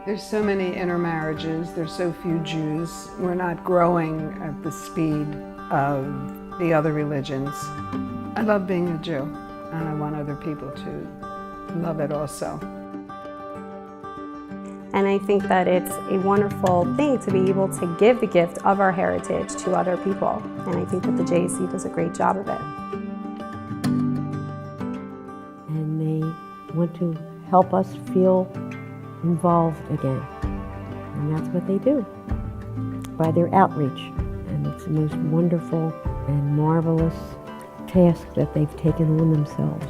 There's so many intermarriages, there's so few Jews. We're not growing at the speed of the other religions. I love being a Jew, and I want other people to love it also. And I think that it's a wonderful thing to be able to give the gift of our heritage to other people. And I think that the JEC does a great job of it. And they want to help us feel involved again. And that's what they do by their outreach. And it's the most wonderful and marvelous task that they've taken on themselves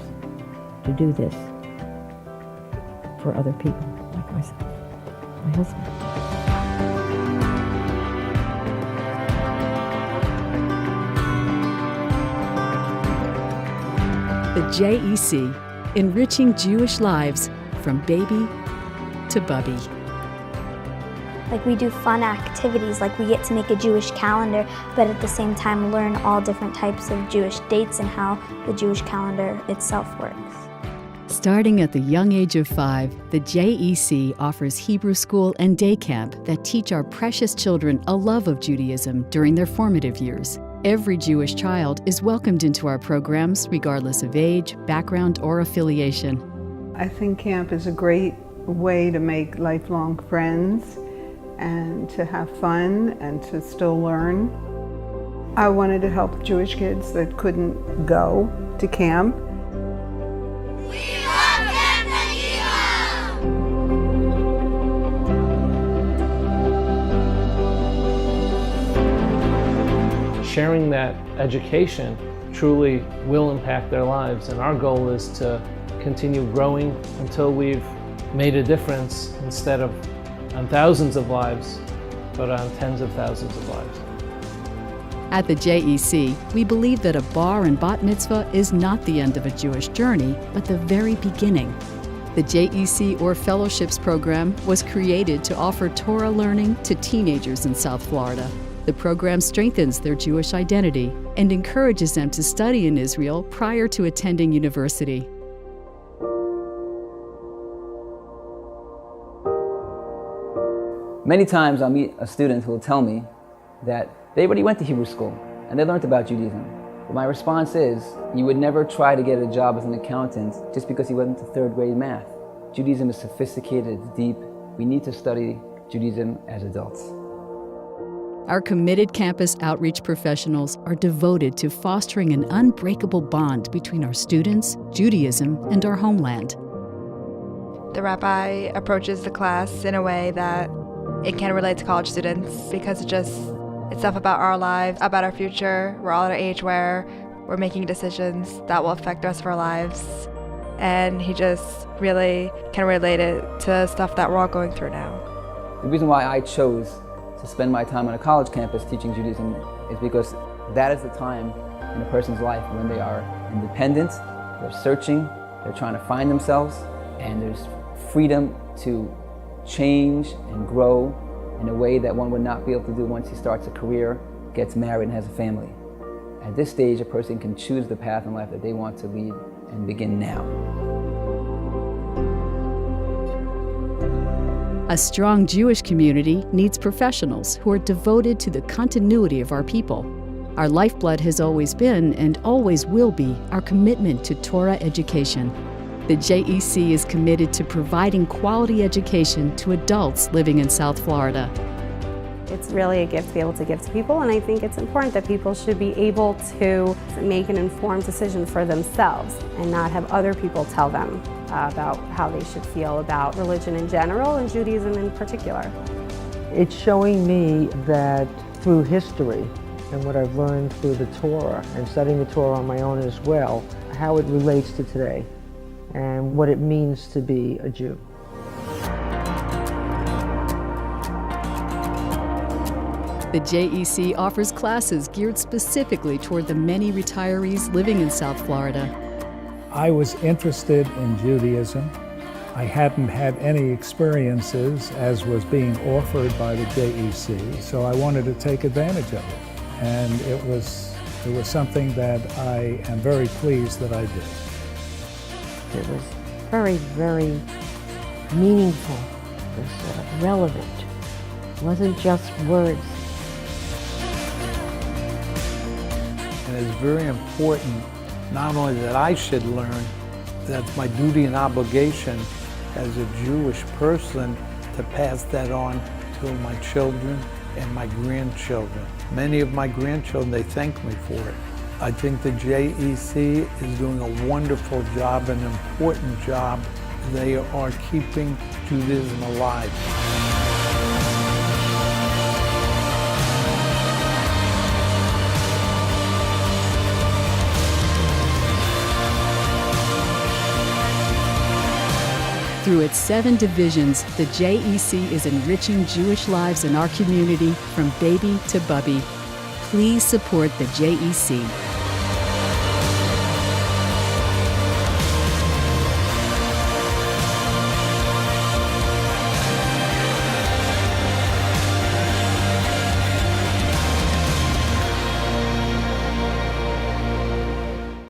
to do this for other people like myself. My husband. The JEC, Enriching Jewish Lives from Baby to Bubby. Like, we do fun activities, like we get to make a Jewish calendar, but at the same time learn all different types of Jewish dates and how the Jewish calendar itself works. Starting at the young age of 5, the JEC offers Hebrew school and day camp that teach our precious children a love of Judaism during their formative years. Every Jewish child is welcomed into our programs regardless of age, background, or affiliation. I think camp is a great way to make lifelong friends and to have fun and to still learn. I wanted to help Jewish kids that couldn't go to camp. Sharing that education truly will impact their lives, and our goal is to continue growing until we've made a difference instead of on thousands of lives, but on tens of thousands of lives. At the JEC, we believe that a bar and bat mitzvah is not the end of a Jewish journey, but the very beginning. The JEC or Fellowships program was created to offer Torah learning to teenagers in South Florida. The program strengthens their Jewish identity and encourages them to study in Israel prior to attending university. Many times I'll meet a student who will tell me that they already went to Hebrew school and they learned about Judaism. But my response is, you would never try to get a job as an accountant just because you went into third grade math. Judaism is sophisticated, it's deep. We need to study Judaism as adults. Our committed campus outreach professionals are devoted to fostering an unbreakable bond between our students, Judaism, and our homeland. The rabbi approaches the class in a way that it can relate to college students because it's stuff about our lives, about our future. We're all at an age where we're making decisions that will affect the rest of our lives. And he just really can relate it to stuff that we're all going through now. The reason why I chose to spend my time on a college campus teaching Judaism is because that is the time in a person's life when they are independent, they're searching, they're trying to find themselves, and there's freedom to change and grow in a way that one would not be able to do once he starts a career, gets married, and has a family. At this stage, a person can choose the path in life that they want to lead and begin now. A strong Jewish community needs professionals who are devoted to the continuity of our people. Our lifeblood has always been and always will be our commitment to Torah education. The JEC is committed to providing quality education to adults living in South Florida. It's really a gift to be able to give to people, and I think it's important that people should be able to make an informed decision for themselves and not have other people tell them about how they should feel about religion in general and Judaism in particular. It's showing me that through history and what I've learned through the Torah and studying the Torah on my own as well, how it relates to today and what it means to be a Jew. The JEC offers classes geared specifically toward the many retirees living in South Florida. I was interested in Judaism. I hadn't had any experiences as was being offered by the JEC, so I wanted to take advantage of it. And it was something that I am very pleased that I did. It was very, very meaningful was relevant. It wasn't just words. And it's very important, not only that I should learn, that's my duty and obligation as a Jewish person to pass that on to my children and my grandchildren. Many of my grandchildren, they thank me for it. I think the JEC is doing a wonderful job, an important job. They are keeping Judaism alive. Through its 7 divisions, the JEC is enriching Jewish lives in our community from baby to Bubby. Please support the JEC.